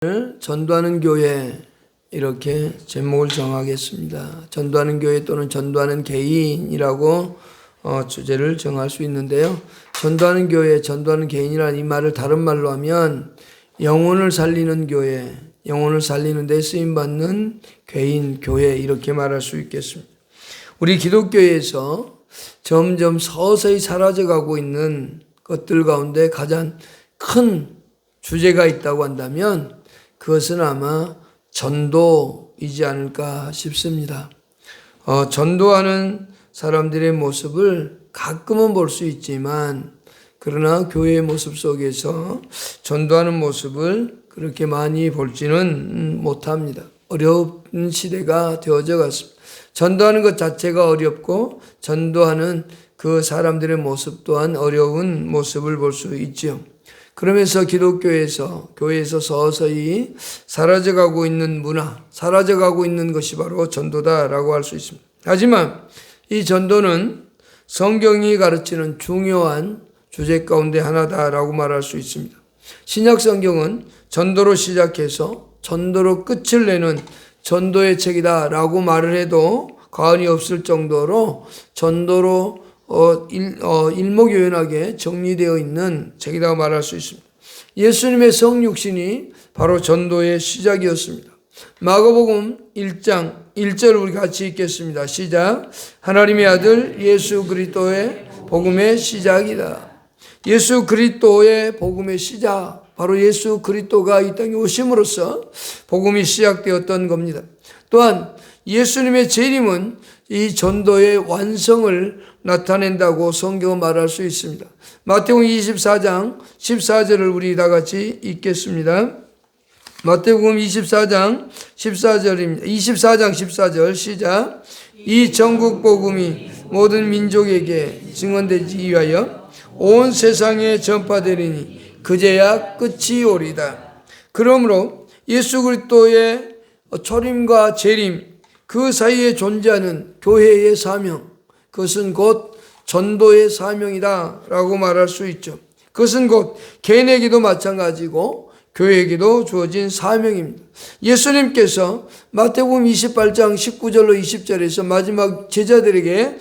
전도하는 교회 이렇게 제목을 정하겠습니다. 전도하는 교회 또는 전도하는 개인이라고 주제를 정할 수 있는데요. 전도하는 교회, 전도하는 개인이라는 이 말을 다른 말로 하면 영혼을 살리는 교회, 영혼을 살리는 데 쓰임받는 개인, 교회 이렇게 말할 수 있겠습니다. 우리 기독교에서 점점 서서히 사라져가고 있는 것들 가운데 가장 큰 주제가 있다고 한다면 그것은 아마 전도이지 않을까 싶습니다. 전도하는 사람들의 모습을 가끔은 볼 수 있지만 그러나 교회의 모습 속에서 전도하는 모습을 그렇게 많이 볼지는 못합니다. 어려운 시대가 되어져 갔습니다. 전도하는 것 자체가 어렵고 전도하는 그 사람들의 모습 또한 어려운 모습을 볼 수 있죠. 그러면서 교회에서 서서히 사라져가고 있는 문화, 사라져가고 있는 것이 바로 전도다라고 할 수 있습니다. 하지만 이 전도는 성경이 가르치는 중요한 주제 가운데 하나다라고 말할 수 있습니다. 신약 성경은 전도로 시작해서 전도로 끝을 내는 전도의 책이다라고 말을 해도 과언이 없을 정도로 전도로 일목요연하게 정리되어 있는 책이라고 말할 수 있습니다. 예수님의 성육신이 바로 전도의 시작이었습니다. 마가복음 1장 1절을 우리 같이 읽겠습니다. 시작. 하나님의 아들 예수 그리스도의 복음의 시작이다. 예수 그리스도의 복음의 시작, 바로 예수 그리스도가 이 땅에 오심으로써 복음이 시작되었던 겁니다. 또한 예수님의 재림은 이 전도의 완성을 나타낸다고 성경은 말할 수 있습니다. 마태복음 24장 14절을 우리 다 같이 읽겠습니다. 마태복음 24장 14절입니다. 24장 14절 시작. 이 전국 복음이 모든 민족에게 증언되기 위하여 온 세상에 전파되리니 그제야 끝이 오리다. 그러므로 예수 그리스도의 초림과 재림 그 사이에 존재하는 교회의 사명, 그것은 곧 전도의 사명이다 라고 말할 수 있죠. 그것은 곧 개인에게도 마찬가지고 교회에게도 주어진 사명입니다. 예수님께서 마태복음 28장 19절로 20절에서 마지막 제자들에게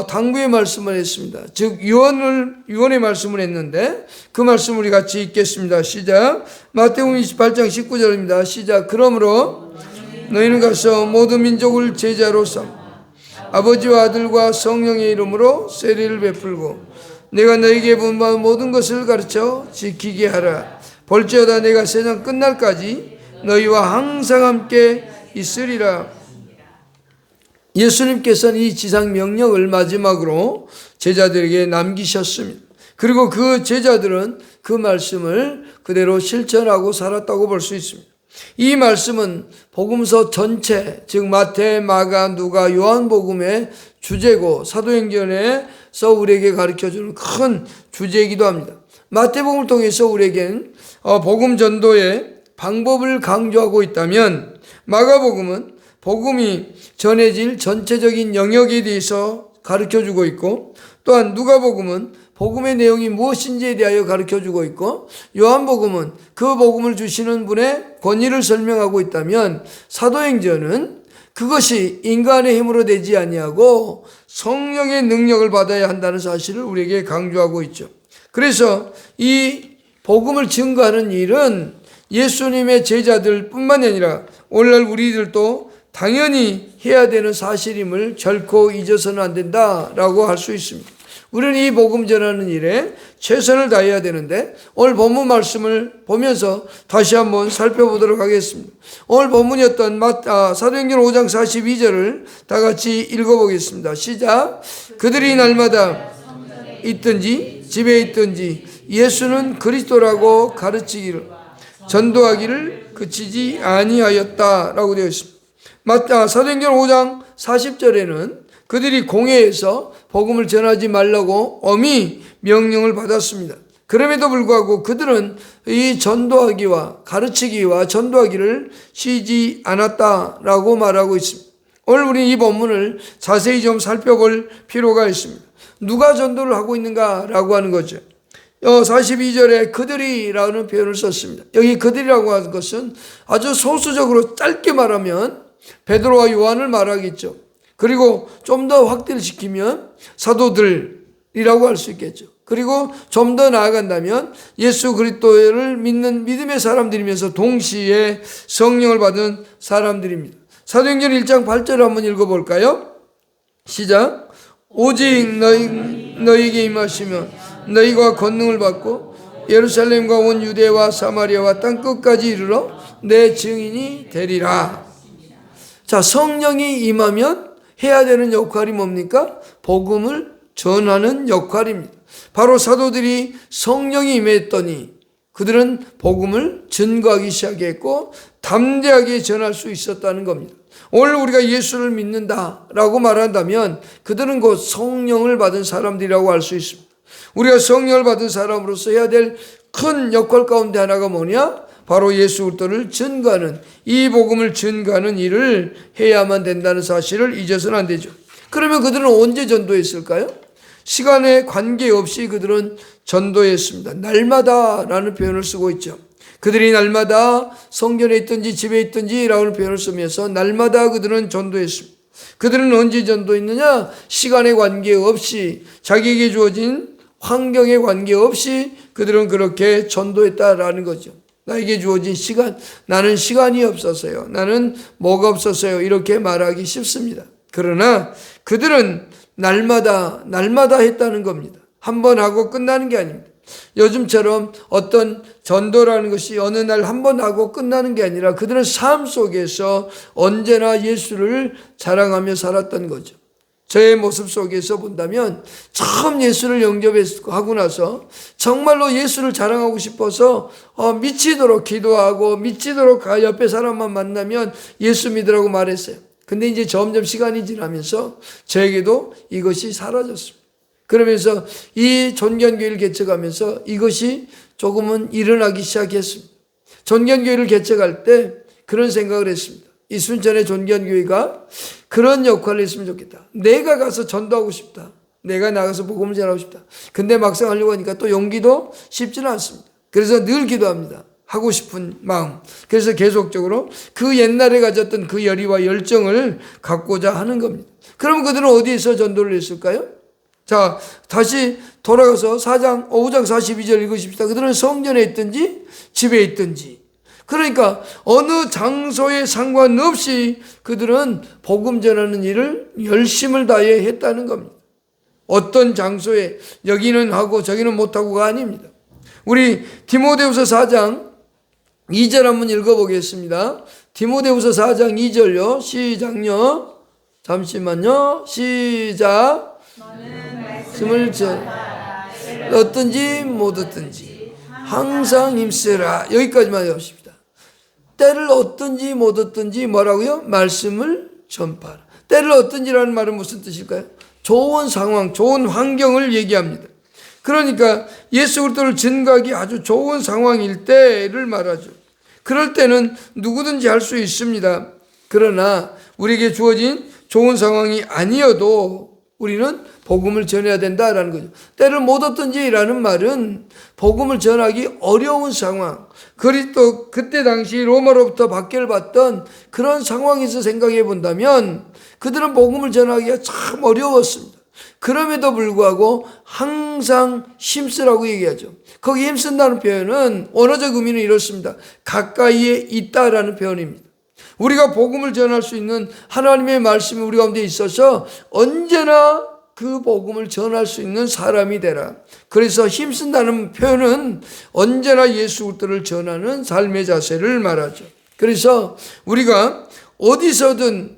당부의 말씀을 했습니다. 즉 유언의 말씀을 했는데 그 말씀을 우리 같이 읽겠습니다. 시작. 마태복음 28장 19절입니다. 시작. 그러므로 너희는 가서 모든 민족을 제자로 삼 아버지와 아들과 성령의 이름으로 세례를 베풀고 내가 너희에게 분부한 모든 것을 가르쳐 지키게 하라. 볼지어다 내가 세상 끝날까지 너희와 항상 함께 있으리라. 예수님께서는 이 지상 명령을 마지막으로 제자들에게 남기셨습니다. 그리고 그 제자들은 그 말씀을 그대로 실천하고 살았다고 볼 수 있습니다. 이 말씀은 복음서 전체, 즉 마태, 마가, 누가, 요한복음의 주제고 사도행전에서 우리에게 가르쳐주는 큰 주제이기도 합니다. 마태복음을 통해서 우리에겐 복음 전도의 방법을 강조하고 있다면 마가복음은 복음이 전해질 전체적인 영역에 대해서 가르쳐주고 있고 또한 누가복음은 복음의 내용이 무엇인지에 대하여 가르쳐주고 있고 요한복음은 그 복음을 주시는 분의 권위를 설명하고 있다면 사도행전은 그것이 인간의 힘으로 되지 아니하고 성령의 능력을 받아야 한다는 사실을 우리에게 강조하고 있죠. 그래서 이 복음을 증거하는 일은 예수님의 제자들 뿐만 아니라 오늘날 우리들도 당연히 해야 되는 사실임을 결코 잊어서는 안 된다라고 할 수 있습니다. 우리는 이 복음 전하는 일에 최선을 다해야 되는데 오늘 본문 말씀을 보면서 다시 한번 살펴보도록 하겠습니다. 오늘 본문이었던 사도행전 5장 42절을 다 같이 읽어보겠습니다. 시작. 그들이 날마다 있든지 집에 있든지 예수는 그리스도라고 가르치기를 전도하기를 그치지 아니하였다라고 되어 있습니다. 사도행전 5장 40절에는 그들이 공회에서 복음을 전하지 말라고 엄히 명령을 받았습니다. 그럼에도 불구하고 그들은 이 전도하기와 가르치기와 전도하기를 쉬지 않았다라고 말하고 있습니다. 오늘 우리 이 본문을 자세히 좀 살펴볼 필요가 있습니다. 누가 전도를 하고 있는가라고 하는 거죠. 42절에 그들이라는 표현을 썼습니다. 여기 그들이라고 하는 것은 아주 소수적으로 짧게 말하면 베드로와 요한을 말하겠죠. 그리고 좀 더 확대를 시키면 사도들이라고 할 수 있겠죠. 그리고 좀 더 나아간다면 예수 그리스도를 믿는 믿음의 사람들이면서 동시에 성령을 받은 사람들입니다. 사도행전 1장 8절을 한번 읽어볼까요? 시작. 오직 너희에게 임하시면 너희가 권능을 받고 예루살렘과 온 유대와 사마리아와 땅끝까지 이르러 내 증인이 되리라. 자, 성령이 임하면 해야 되는 역할이 뭡니까? 복음을 전하는 역할입니다. 바로 사도들이 성령이 임했더니 그들은 복음을 전가하기 시작했고 담대하게 전할 수 있었다는 겁니다. 오늘 우리가 예수를 믿는다라고 말한다면 그들은 곧 성령을 받은 사람들이라고 할 수 있습니다. 우리가 성령을 받은 사람으로서 해야 될 큰 역할 가운데 하나가 뭐냐? 바로 예수 그리스도를 전가하는, 이 복음을 전가하는 일을 해야만 된다는 사실을 잊어서는 안 되죠. 그러면 그들은 언제 전도했을까요? 시간에 관계없이 그들은 전도했습니다. 날마다라는 표현을 쓰고 있죠. 그들이 날마다 성전에 있든지 집에 있든지 라는 표현을 쓰면서 날마다 그들은 전도했습니다. 그들은 언제 전도했느냐? 시간에 관계없이, 자기에게 주어진 환경에 관계없이 그들은 그렇게 전도했다라는 거죠. 나에게 주어진 시간, 나는 시간이 없어서요, 나는 뭐가 없어서요, 이렇게 말하기 쉽습니다. 그러나 그들은 날마다 했다는 겁니다. 한 번 하고 끝나는 게 아닙니다. 요즘처럼 어떤 전도라는 것이 어느 날 한 번 하고 끝나는 게 아니라 그들은 삶 속에서 언제나 예수를 자랑하며 살았던 거죠. 저의 모습 속에서 본다면 처음 예수를 영접하고 나서 정말로 예수를 자랑하고 싶어서 미치도록 기도하고 미치도록 옆에 사람만 만나면 예수 믿으라고 말했어요. 근데 이제 점점 시간이 지나면서 저에게도 이것이 사라졌습니다. 그러면서 이 존견교회를 개척하면서 이것이 조금은 일어나기 시작했습니다. 존견교회를 개척할 때 그런 생각을 했습니다. 이 순천의 존견교회가 그런 역할을 했으면 좋겠다. 내가 가서 전도하고 싶다. 내가 나가서 복음을 전하고 싶다. 근데 막상 하려고 하니까 또 용기도 쉽지는 않습니다. 그래서 늘 기도합니다. 하고 싶은 마음. 그래서 계속적으로 그 옛날에 가졌던 그 열의와 열정을 갖고자 하는 겁니다. 그럼 그들은 어디에서 전도를 했을까요? 자, 다시 돌아가서 5장 42절 읽으십시다. 그들은 성전에 있든지 집에 있든지, 그러니까 어느 장소에 상관없이 그들은 복음 전하는 일을 열심을 다해 했다는 겁니다. 어떤 장소에 여기는 하고 저기는 못하고가 아닙니다. 우리 디모데후서 4장 2절 한번 읽어보겠습니다. 디모데후서 4장 2절요. 시작요. 잠시만요. 시작. 말씀을 얻든지 못 얻든지 항상 힘쓰라. 여기까지만 해봅시다. 때를 얻든지 못 얻든지 뭐라고요? 말씀을 전파하라. 때를 얻든지라는 말은 무슨 뜻일까요? 좋은 상황, 좋은 환경을 얘기합니다. 그러니까 예수 그리스도를 전가하기 아주 좋은 상황일 때를 말하죠. 그럴 때는 누구든지 할 수 있습니다. 그러나 우리에게 주어진 좋은 상황이 아니어도 우리는 복음을 전해야 된다라는 거죠. 때를 못 얻든지라는 말은 복음을 전하기 어려운 상황, 그리스도 그때 당시 로마로부터 박해를 받던 그런 상황에서 생각해 본다면 그들은 복음을 전하기가 참 어려웠습니다. 그럼에도 불구하고 항상 힘쓰라고 얘기하죠. 거기 힘쓴다는 표현은 원어적 의미는 이렇습니다. 가까이에 있다라는 표현입니다. 우리가 복음을 전할 수 있는 하나님의 말씀이 우리 가운데 있어서 언제나 그 복음을 전할 수 있는 사람이 되라. 그래서 힘쓴다는 표현은 언제나 예수 그리스도를 전하는 삶의 자세를 말하죠. 그래서 우리가 어디서든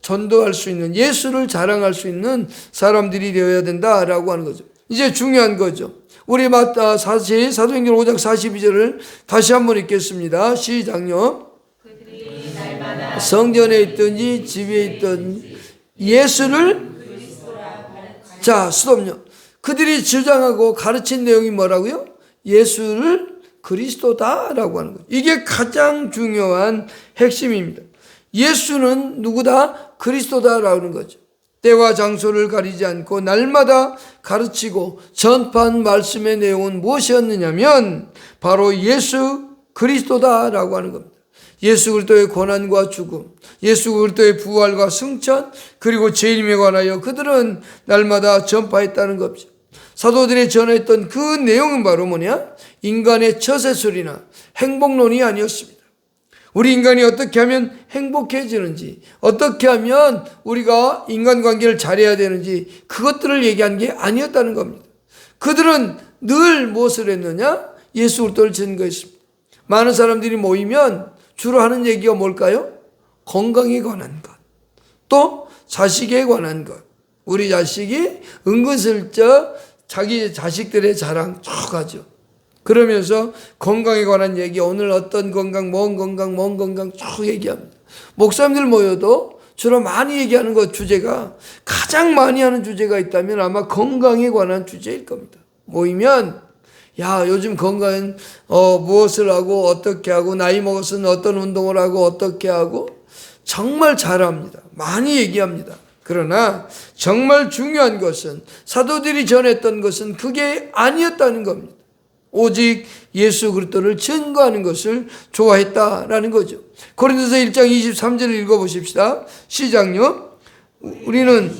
전도할 수 있는, 예수를 자랑할 수 있는 사람들이 되어야 된다라고 하는 거죠. 이제 중요한 거죠. 우리 사실 사도행전 5장 42절을 다시 한번 읽겠습니다. 시작요. 성전에 있든지 집에 있든지 예수를, 자, 스톱요. 그들이 주장하고 가르친 내용이 뭐라고요? 예수를 그리스도다라고 하는 거죠. 이게 가장 중요한 핵심입니다. 예수는 누구다? 그리스도다라고 하는 거죠. 때와 장소를 가리지 않고 날마다 가르치고 전파한 말씀의 내용은 무엇이었느냐면 바로 예수 그리스도다라고 하는 겁니다. 예수 그리스도의 고난과 죽음, 예수 그리스도의 부활과 승천, 그리고 재림에 관하여 그들은 날마다 전파했다는 겁니다. 사도들이 전했던 그 내용은 바로 뭐냐? 인간의 처세술이나 행복론이 아니었습니다. 우리 인간이 어떻게 하면 행복해지는지, 어떻게 하면 우리가 인간관계를 잘해야 되는지 그것들을 얘기한 게 아니었다는 겁니다. 그들은 늘 무엇을 했느냐? 예수 그리스도를 증거했습니다. 많은 사람들이 모이면 주로 하는 얘기가 뭘까요? 건강에 관한 것, 또 자식에 관한 것. 우리 자식이 은근슬쩍 자기 자식들의 자랑 쭉 하죠. 그러면서 건강에 관한 얘기, 오늘 어떤 건강, 뭔 건강 쭉 얘기합니다. 목사님들 모여도 주로 많이 얘기하는 것 주제가, 가장 많이 하는 주제가 있다면 아마 건강에 관한 주제일 겁니다. 모이면 야, 요즘 건강은 무엇을 하고 어떻게 하고, 나이 먹었으면 어떤 운동을 하고 어떻게 하고, 정말 잘합니다. 많이 얘기합니다. 그러나 정말 중요한 것은, 사도들이 전했던 것은 그게 아니었다는 겁니다. 오직 예수 그리스도를 증거하는 것을 좋아했다라는 거죠. 고린도서 1장 23절을 읽어보십시다. 시작요. 우리는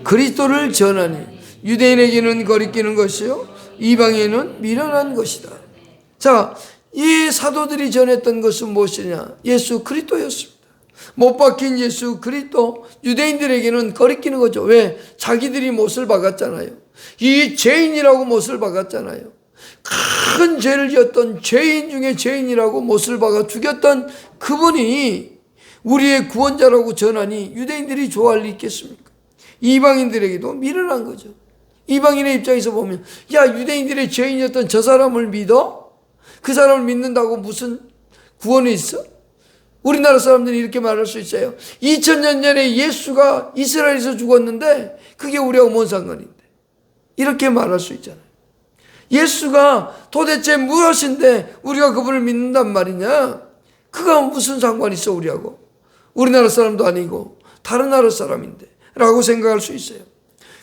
그리스도를 전하니 유대인에게는 거리끼는 것이요 이방에는 미련한 것이다. 자, 이 사도들이 전했던 것은 무엇이냐? 예수 그리스도였습니다. 못 박힌 예수 그리스도, 유대인들에게는 거리끼는 거죠. 왜? 자기들이 못을 박았잖아요. 이 죄인이라고 못을 박았잖아요. 큰 죄를 지었던 죄인 중에 죄인이라고 못을 박아 죽였던 그분이 우리의 구원자라고 전하니 유대인들이 좋아할 리 있겠습니까? 이방인들에게도 미련한 거죠. 이방인의 입장에서 보면, 야, 유대인들의 죄인이었던 저 사람을 믿어? 그 사람을 믿는다고 무슨 구원이 있어? 우리나라 사람들이 이렇게 말할 수 있어요. 2000년 전에 예수가 이스라엘에서 죽었는데 그게 우리하고 뭔 상관인데? 이렇게 말할 수 있잖아요. 예수가 도대체 무엇인데 우리가 그분을 믿는단 말이냐? 그가 무슨 상관이 있어 우리하고? 우리나라 사람도 아니고 다른 나라 사람인데 라고 생각할 수 있어요.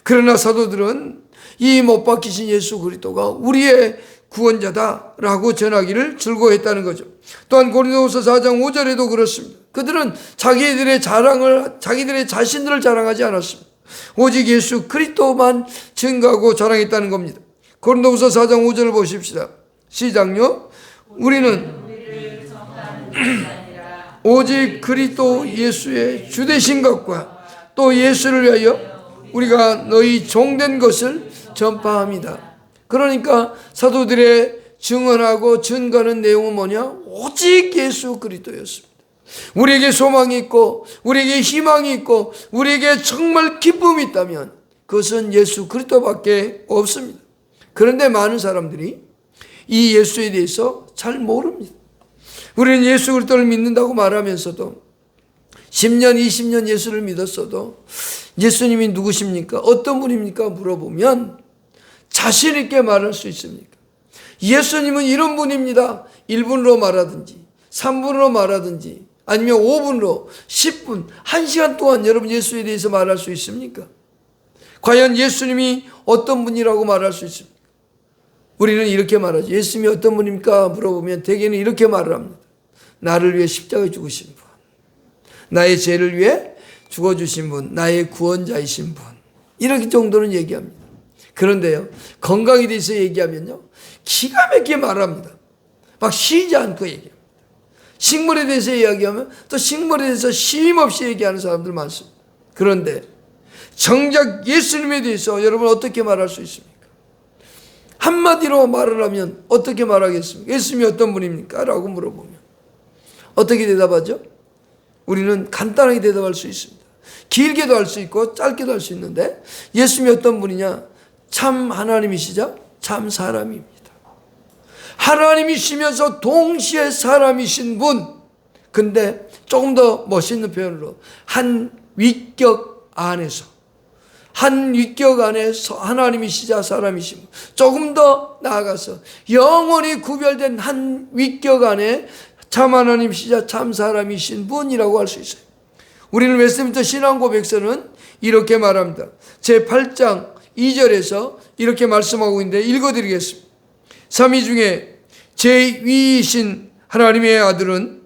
그러나 사도들은 이 못 박히신 예수 그리스도가 우리의 구원자다라고 전하기를 즐거워했다는 거죠. 또한 고린도후서 4장 5절에도 그렇습니다. 그들은 자기들의 자신들을 자랑하지 않았습니다. 오직 예수 그리스도만 증거하고 자랑했다는 겁니다. 고린도후서 4장 5절을 보십시다. 시작요. 우리는 오직 그리스도 예수의 주되신 것과 또 예수를 위하여 우리가 너희 종된 것을 전파합니다. 그러니까 사도들의 증언하고 증거하는 내용은 뭐냐? 오직 예수 그리스도였습니다. 우리에게 소망이 있고 우리에게 희망이 있고 우리에게 정말 기쁨이 있다면 그것은 예수 그리스도밖에 없습니다. 그런데 많은 사람들이 이 예수에 대해서 잘 모릅니다. 우리는 예수 그리스도를 믿는다고 말하면서도 10년, 20년 예수를 믿었어도 예수님이 누구십니까? 어떤 분입니까? 물어보면 자신 있게 말할 수 있습니까? 예수님은 이런 분입니다. 1분으로 말하든지 3분으로 말하든지 아니면 5분으로 10분, 1시간 동안 여러분 예수에 대해서 말할 수 있습니까? 과연 예수님이 어떤 분이라고 말할 수 있습니까? 우리는 이렇게 말하죠. 예수님이 어떤 분입니까? 물어보면 대개는 이렇게 말을 합니다. 나를 위해 십자가에 죽으신 분, 나의 죄를 위해 죽어주신 분, 나의 구원자이신 분, 이렇게 정도는 얘기합니다. 그런데요, 건강에 대해서 얘기하면요, 기가 막히게 말합니다. 막 쉬지 않고 얘기합니다. 식물에 대해서 이야기하면 또 식물에 대해서 쉼 없이 얘기하는 사람들 많습니다. 그런데 정작 예수님에 대해서 여러분 어떻게 말할 수 있습니까? 한마디로 말을 하면 어떻게 말하겠습니까? 예수님이 어떤 분입니까? 라고 물어보면 어떻게 대답하죠? 우리는 간단하게 대답할 수 있습니다. 길게도 할 수 있고 짧게도 할 수 있는데, 예수님이 어떤 분이냐? 참 하나님이시자 참 사람입니다. 하나님이시면서 동시에 사람이신 분. 근데 조금 더 멋있는 표현으로 한 위격 안에서, 한 위격 안에서 하나님이시자 사람이신 분. 조금 더 나아가서 영원히 구별된 한 위격 안에 참 하나님이시자 참 사람이신 분이라고 할 수 있어요. 우리는 웨스트민스터 신앙고백서는 이렇게 말합니다. 제8장 2절에서 이렇게 말씀하고 있는데 읽어드리겠습니다. 삼위 중에 제2이신 하나님의 아들은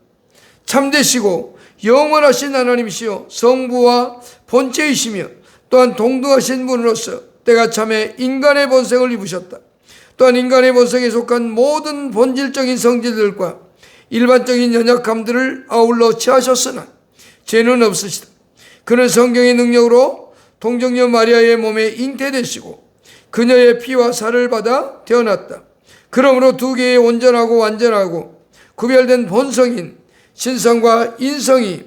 참되시고 영원하신 하나님이시요 성부와 본체이시며 또한 동등하신 분으로서 때가 참에 인간의 본성을 입으셨다. 또한 인간의 본성에 속한 모든 본질적인 성질들과 일반적인 연약함들을 아울러 취하셨으나 죄는 없으시다. 그는 성경의 능력으로 동정녀 마리아의 몸에 잉태되시고 그녀의 피와 살을 받아 태어났다. 그러므로 두 개의 온전하고 완전하고 구별된 본성인 신성과 인성이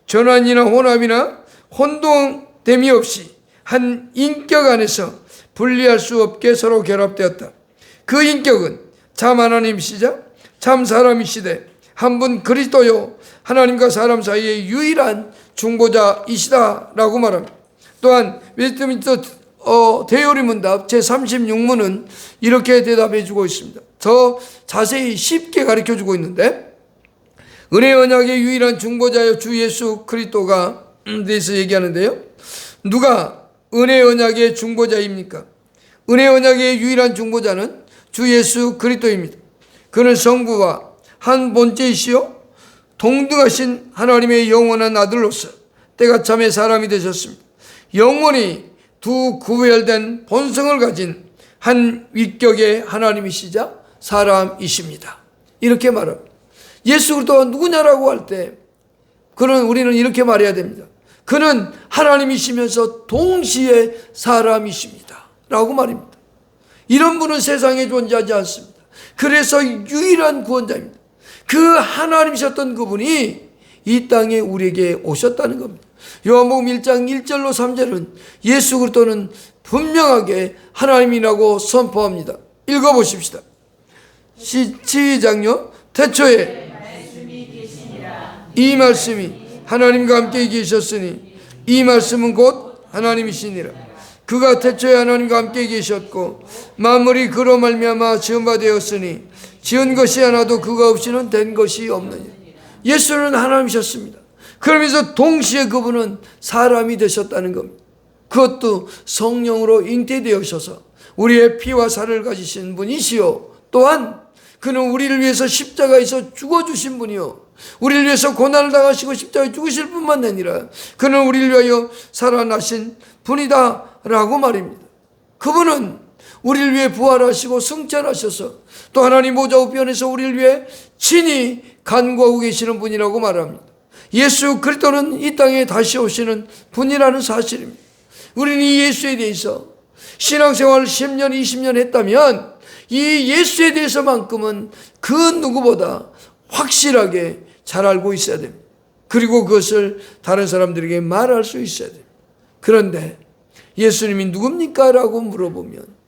전환이나 혼합이나 혼동됨이 없이 한 인격 안에서 분리할 수 없게 서로 결합되었다. 그 인격은 참 하나님이시자 참 사람이시되 한 분 그리스도요 하나님과 사람 사이의 유일한 중보자이시다라고 말합니다. 또한 웨스트민스터 대요리문답 제36문은 이렇게 대답해 주고 있습니다. 더 자세히 쉽게 가르쳐 주고 있는데, 은혜 언약의 유일한 중보자여 주 예수 그리스도가 대해서 얘기하는데요. 누가 은혜 언약의 중보자입니까? 은혜 언약의 유일한 중보자는 주 예수 그리스도입니다. 그는 성부와 한 본체이시요 동등하신 하나님의 영원한 아들로서 때가 참에 사람이 되셨습니다. 영원히 두 구별된 본성을 가진 한 위격의 하나님이시자 사람이십니다. 이렇게 말합니다. 예수 그리스도가 누구냐라고 할 때 그는 우리는 이렇게 말해야 됩니다. 그는 하나님이시면서 동시에 사람이십니다 라고 말입니다. 이런 분은 세상에 존재하지 않습니다. 그래서 유일한 구원자입니다. 그 하나님이셨던 그분이 이 땅에 우리에게 오셨다는 겁니다. 요한복음 1장 1절로 3절은 예수 그리스도는 분명하게 하나님이라고 선포합니다. 읽어보십시다. 시작요. 태초에 이 말씀이 하나님과 함께 계셨으니 이 말씀은 곧 하나님이시니라. 그가 태초에 하나님과 함께 계셨고 만물이 그로 말미암아 지은 바 되었으니 지은 것이 하나도 그가 없이는 된 것이 없느니라. 예수는 하나님이셨습니다. 그러면서 동시에 그분은 사람이 되셨다는 겁니다. 그것도 성령으로 잉태되어셔서 우리의 피와 살을 가지신 분이시요 또한 그는 우리를 위해서 십자가에서 죽어주신 분이요 우리를 위해서 고난을 당하시고 십자가에 죽으실 뿐만 아니라 그는 우리를 위하여 살아나신 분이다 라고 말입니다. 그분은 우리를 위해 부활하시고 승천하셔서 또 하나님 보좌 우편에서 우리를 위해 친히 간구하고 계시는 분이라고 말합니다. 예수 그리스도는 이 땅에 다시 오시는 분이라는 사실입니다. 우리는 이 예수에 대해서 신앙생활을 10년 20년 했다면 이 예수에 대해서만큼은 그 누구보다 확실하게 잘 알고 있어야 됩니다. 그리고 그것을 다른 사람들에게 말할 수 있어야 됩니다. 그런데 예수님이 누굽니까? 라고 물어보면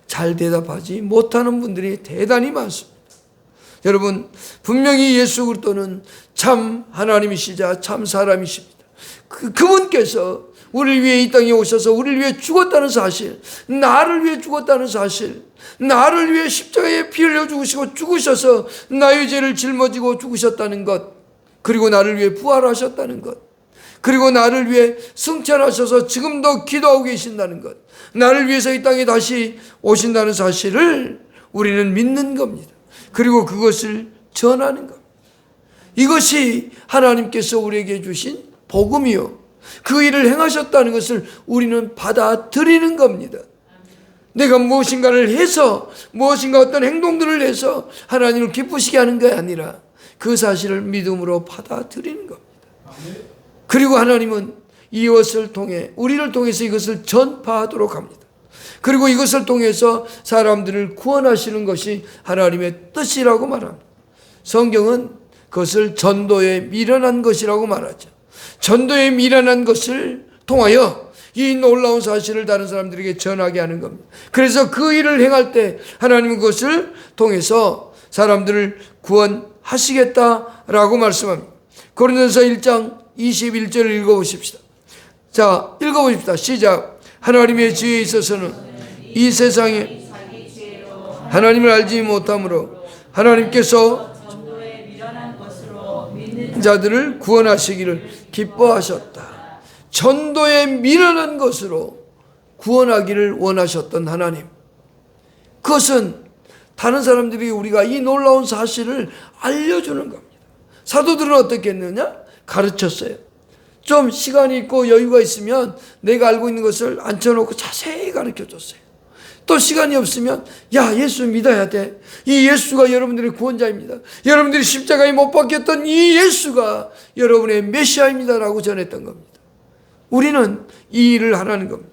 잘 대답하지 못하는 분들이 대단히 많습니다. 여러분, 분명히 예수 그리스도는 참 하나님이시자 참 사람이십니다. 그분께서 우리를 위해 이 땅에 오셔서 우리를 위해 죽었다는 사실, 나를 위해 죽었다는 사실, 나를 위해 십자가에 피 흘려 죽으시고 죽으셔서 나의 죄를 짊어지고 죽으셨다는 것, 그리고 나를 위해 부활하셨다는 것, 그리고 나를 위해 승천하셔서 지금도 기도하고 계신다는 것, 나를 위해서 이 땅에 다시 오신다는 사실을 우리는 믿는 겁니다. 그리고 그것을 전하는 겁니다. 이것이 하나님께서 우리에게 주신 복음이요, 그 일을 행하셨다는 것을 우리는 받아들이는 겁니다. 내가 무엇인가를 해서 무엇인가 어떤 행동들을 해서 하나님을 기쁘시게 하는 게 아니라 그 사실을 믿음으로 받아들이는 겁니다. 그리고 하나님은 이것을 통해 우리를 통해서 이것을 전파하도록 합니다. 그리고 이것을 통해서 사람들을 구원하시는 것이 하나님의 뜻이라고 말합니다. 성경은 그것을 전도에 미련한 것이라고 말하죠. 전도에 미련한 것을 통하여 이 놀라운 사실을 다른 사람들에게 전하게 하는 겁니다. 그래서 그 일을 행할 때 하나님은 그것을 통해서 사람들을 구원하시겠다라고 말씀합니다. 고린도전서 1장 21절을 읽어보십시다. 자, 읽어보십시다. 시작. 하나님의 지혜에 있어서는 이 세상에 하나님을 알지 못함으로 하나님께서 자들을 구원하시기를 기뻐하셨다. 전도에 미련한 것으로 구원하기를 원하셨던 하나님. 그것은 다른 사람들이 우리가 이 놀라운 사실을 알려주는 겁니다. 사도들은 어떻게 했느냐? 가르쳤어요. 좀 시간이 있고 여유가 있으면 내가 알고 있는 것을 앉혀놓고 자세히 가르쳐줬어요. 또 시간이 없으면 야, 예수 믿어야 돼. 이 예수가 여러분들의 구원자입니다. 여러분들이 십자가에 못 박혔던 이 예수가 여러분의 메시아입니다라고 전했던 겁니다. 우리는 이 일을 하라는 겁니다.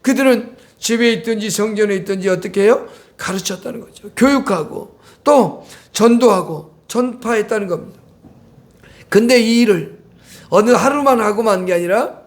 그들은 집에 있든지 성전에 있든지 어떻게 해요? 가르쳤다는 거죠. 교육하고 또 전도하고 전파했다는 겁니다. 근데 이 일을 어느 하루만 하고 만 게 아니라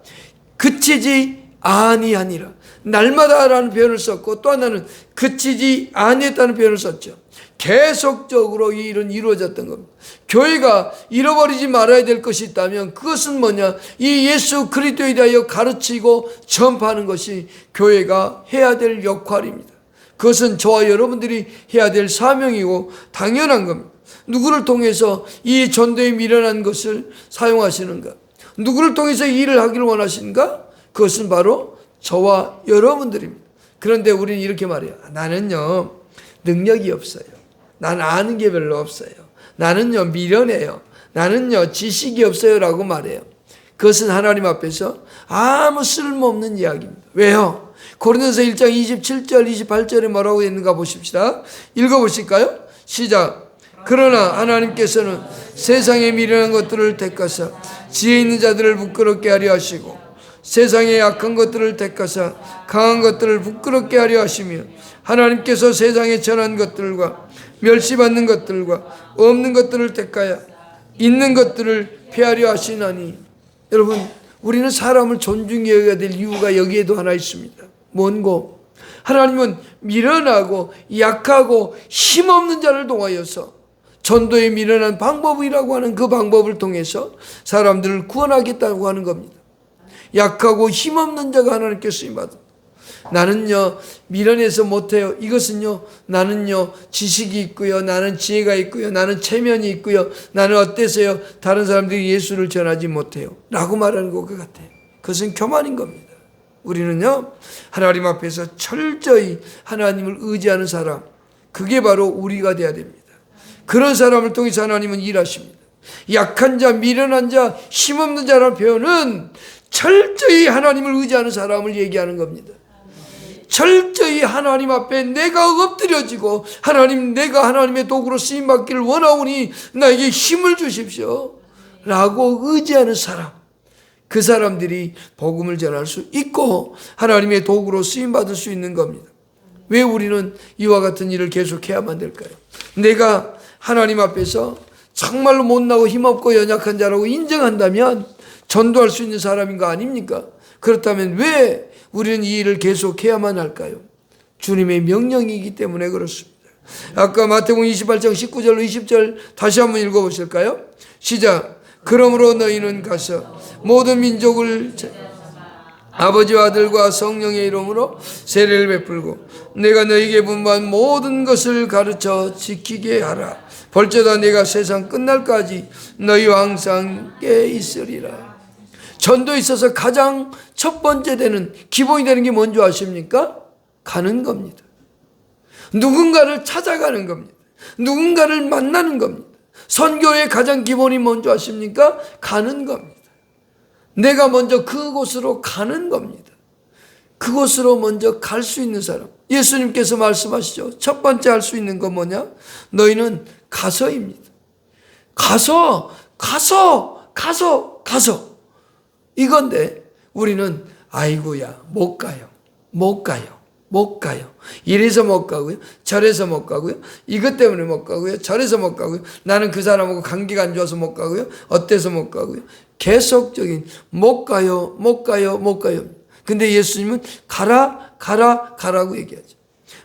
그치지 아니하니라. 날마다라는 표현을 썼고 또 하나는 그치지 아니했다는 표현을 썼죠. 계속적으로 이 일은 이루어졌던 겁니다. 교회가 잃어버리지 말아야 될 것이 있다면 그것은 뭐냐? 이 예수 그리스도에 대하여 가르치고 전파하는 것이 교회가 해야 될 역할입니다. 그것은 저와 여러분들이 해야 될 사명이고 당연한 겁니다. 누구를 통해서 이 전도에 미련한 것을 사용하시는가? 누구를 통해서 이 일을 하기를 원하시는가? 그것은 바로 저와 여러분들입니다. 그런데 우리는 이렇게 말해요. 나는요 능력이 없어요. 난 아는 게 별로 없어요. 나는요 미련해요. 나는요 지식이 없어요 라고 말해요. 그것은 하나님 앞에서 아무 쓸모없는 이야기입니다. 왜요? 고린도서 1장 27절 28절에 뭐라고 있는가 보십시다. 읽어보실까요? 시작. 그러나 하나님께서는 세상에 미련한 것들을 택하사 지혜 있는 자들을 부끄럽게 하려 하시고 세상의 약한 것들을 택하사 강한 것들을 부끄럽게 하려 하시며 하나님께서 세상에 전한 것들과 멸시받는 것들과 없는 것들을 택하여 있는 것들을 폐하려 하시나니. 여러분, 우리는 사람을 존중히 여겨야 될 이유가 여기에도 하나 있습니다. 뭔고? 하나님은 미련하고 약하고 힘없는 자를 통하여서 전도에 미련한 방법이라고 하는 그 방법을 통해서 사람들을 구원하겠다고 하는 겁니다. 약하고 힘없는 자가 하나님께 쓰임받은. 나는요 미련해서 못해요. 이것은요 나는요 지식이 있고요, 나는 지혜가 있고요, 나는 체면이 있고요, 나는 어때서요 다른 사람들이 예수를 전하지 못해요 라고 말하는 것 같아요. 그것은 교만인 겁니다. 우리는요 하나님 앞에서 철저히 하나님을 의지하는 사람, 그게 바로 우리가 돼야 됩니다. 그런 사람을 통해서 하나님은 일하십니다. 약한 자, 미련한 자, 힘없는 자라는 표현은 철저히 하나님을 의지하는 사람을 얘기하는 겁니다. 철저히 하나님 앞에 내가 엎드려지고 하나님, 내가 하나님의 도구로 쓰임받기를 원하오니 나에게 힘을 주십시오 라고 의지하는 사람, 그 사람들이 복음을 전할 수 있고 하나님의 도구로 쓰임받을 수 있는 겁니다. 왜 우리는 이와 같은 일을 계속해야만 될까요? 내가 하나님 앞에서 정말로 못나고 힘없고 연약한 자라고 인정한다면 전도할 수 있는 사람인 거 아닙니까? 그렇다면 왜 우리는 이 일을 계속해야만 할까요? 주님의 명령이기 때문에 그렇습니다. 아까 마태복음 28장 19절로 20절 다시 한번 읽어보실까요? 시작. 그러므로 너희는 가서 모든 민족을 아버지와 아들과 성령의 이름으로 세례를 베풀고 내가 너희에게 분부한 모든 것을 가르쳐 지키게 하라. 벌저다 내가 세상 끝날까지 너희와 항상 함께 있으리라. 전도에 있어서 가장 첫 번째 되는, 기본이 되는 게 뭔지 아십니까? 가는 겁니다. 누군가를 찾아가는 겁니다. 누군가를 만나는 겁니다. 선교의 가장 기본이 뭔지 아십니까? 가는 겁니다. 내가 먼저 그곳으로 가는 겁니다. 그곳으로 먼저 갈 수 있는 사람. 예수님께서 말씀하시죠. 첫 번째 할 수 있는 건 뭐냐? 너희는 가서입니다. 가서. 이건데 우리는 아이고야 못 가요. 이래서 못 가고요. 저래서 못 가고요. 이것 때문에 못 가고요. 저래서 못 가고요. 나는 그 사람하고 관계가 안 좋아서 못 가고요. 어때서 못 가고요. 계속적인 못 가요. 근데 예수님은 가라고 얘기하죠.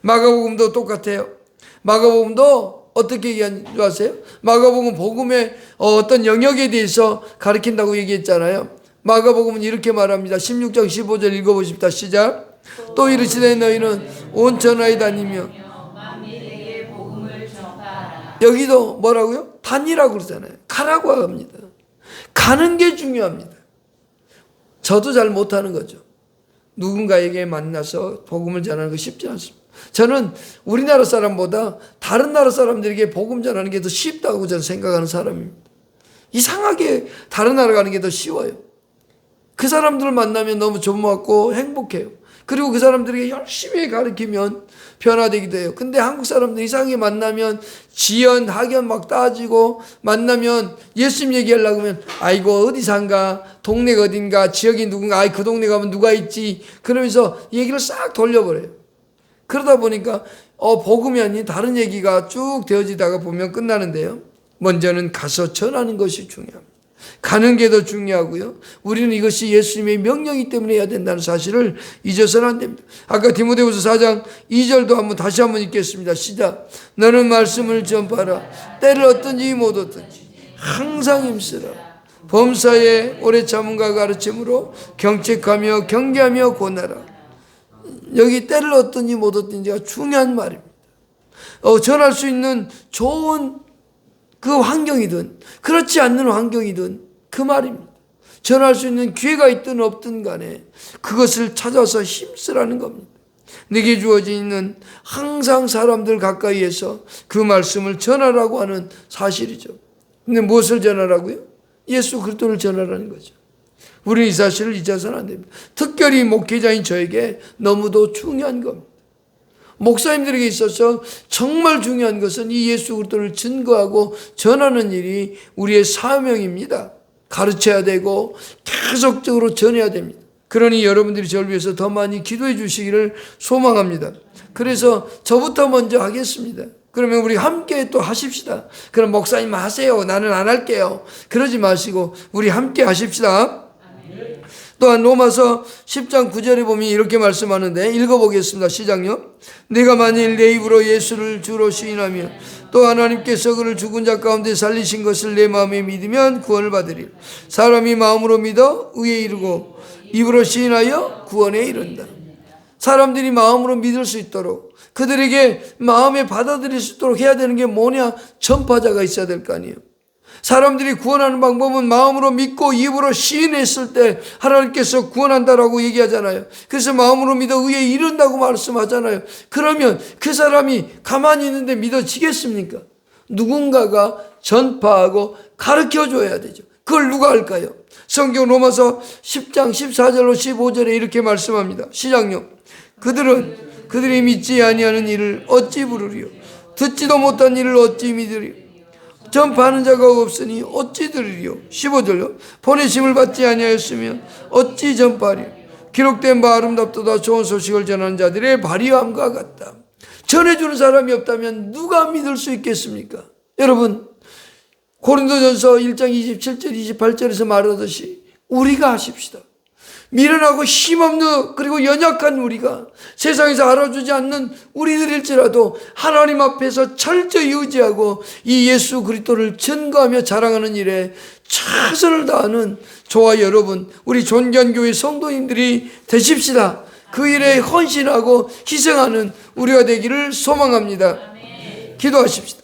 마가복음도 똑같아요. 마가복음도 어떻게 얘기하는 줄 아세요? 마가복음 복음의 어떤 영역에 대해서 가르친다고 얘기했잖아요. 마가복음은 이렇게 말합니다. 16장 15절 읽어보십시다. 시작. 또 이르시되 너희는 온 천하에 다니며 여기도 뭐라고요? 다니라고 그러잖아요. 가라고 합니다. 가는 게 중요합니다. 저도 잘 못하는 거죠. 누군가에게 만나서 복음을 전하는 거 쉽지 않습니다. 저는 우리나라 사람보다 다른 나라 사람들에게 복음 전하는 게 더 쉽다고 저는 생각하는 사람입니다. 이상하게 다른 나라 가는 게 더 쉬워요. 그 사람들을 만나면 너무 좋았고 행복해요. 그리고 그 사람들에게 열심히 가르치면 변화되기도 해요. 근데 한국 사람들 이상하게 만나면 지연, 학연 막 따지고, 만나면 예수님 얘기하려고 하면 아이고 어디 산가, 동네가 어딘가, 지역이 누군가, 아이 그 동네 가면 누가 있지, 그러면서 얘기를 싹 돌려버려요. 그러다 보니까 복음이 아닌 다른 얘기가 쭉 되어지다가 보면 끝나는데요. 먼저는 가서 전하는 것이 중요합니다. 가는 게 더 중요하고요. 우리는 이것이 예수님의 명령이기 때문에 해야 된다는 사실을 잊어서는 안 됩니다. 아까 디모데후서 4장 2절도 다시 한번 읽겠습니다. 시작. 너는 말씀을 전파하라. 때를 얻든지 못 얻든지 항상 힘쓰라. 범사에 오래 참음과 가르침으로 경책하며 경계하며 권하라. 여기 때를 얻든지 못 얻든지가 중요한 말입니다. 전할 수 있는 좋은 그 환경이든 그렇지 않는 환경이든 그 말입니다. 전할 수 있는 기회가 있든 없든 간에 그것을 찾아서 힘쓰라는 겁니다. 내게 주어져 있는 항상 사람들 가까이에서 그 말씀을 전하라고 하는 사실이죠. 근데 무엇을 전하라고요? 예수 그리스도를 전하라는 거죠. 우리는 이 사실을 잊어서는 안 됩니다. 특별히 목회자인 저에게 너무도 중요한 겁니다. 목사님들에게 있어서 정말 중요한 것은 이 예수 그리스도를 증거하고 전하는 일이 우리의 사명입니다. 가르쳐야 되고 계속적으로 전해야 됩니다. 그러니 여러분들이 저를 위해서 더 많이 기도해 주시기를 소망합니다. 그래서 저부터 먼저 하겠습니다. 그러면 우리 함께 또 하십시다. 그럼 목사님 하세요. 나는 안 할게요. 그러지 마시고 우리 함께 하십시다. 또한 로마서 10장 9절에 보면 이렇게 말씀하는데 읽어보겠습니다. 시작요. 내가 만일 내 입으로 예수를 주로 시인하며 또 하나님께서 그를 죽은 자 가운데 살리신 것을 내 마음에 믿으면 구원을 받으리라. 사람이 마음으로 믿어 의에 이르고 입으로 시인하여 구원에 이른다. 사람들이 마음으로 믿을 수 있도록, 그들에게 마음에 받아들일 수 있도록 해야 되는 게 뭐냐? 전파자가 있어야 될 거 아니에요. 사람들이 구원하는 방법은 마음으로 믿고 입으로 시인했을 때 하나님께서 구원한다라고 얘기하잖아요. 그래서 마음으로 믿어 의에 이른다고 말씀하잖아요. 그러면 그 사람이 가만히 있는데 믿어지겠습니까? 누군가가 전파하고 가르쳐줘야 되죠. 그걸 누가 할까요? 성경 로마서 10장 14절로 15절에 이렇게 말씀합니다. 시작요. 그들이 믿지 아니하는 일을 어찌 부르리요? 듣지도 못한 일을 어찌 믿으리요? 전파하는 자가 없으니 어찌 들으리요? 15절요. 보내심을 받지 아니하였으면 어찌 전파하리요? 기록된 바 아름답도다 좋은 소식을 전하는 자들의 발휘함과 같다. 전해주는 사람이 없다면 누가 믿을 수 있겠습니까? 여러분, 고린도전서 1장 27절 28절에서 말하듯이 우리가 하십시다. 미련하고 힘없는 그리고 연약한 우리가, 세상에서 알아주지 않는 우리들일지라도 하나님 앞에서 철저히 의지하고 이 예수 그리스도를 증거하며 자랑하는 일에 최선을 다하는 저와 여러분, 우리 존경교회 성도님들이 되십시다. 그 일에 헌신하고 희생하는 우리가 되기를 소망합니다. 기도하십시다.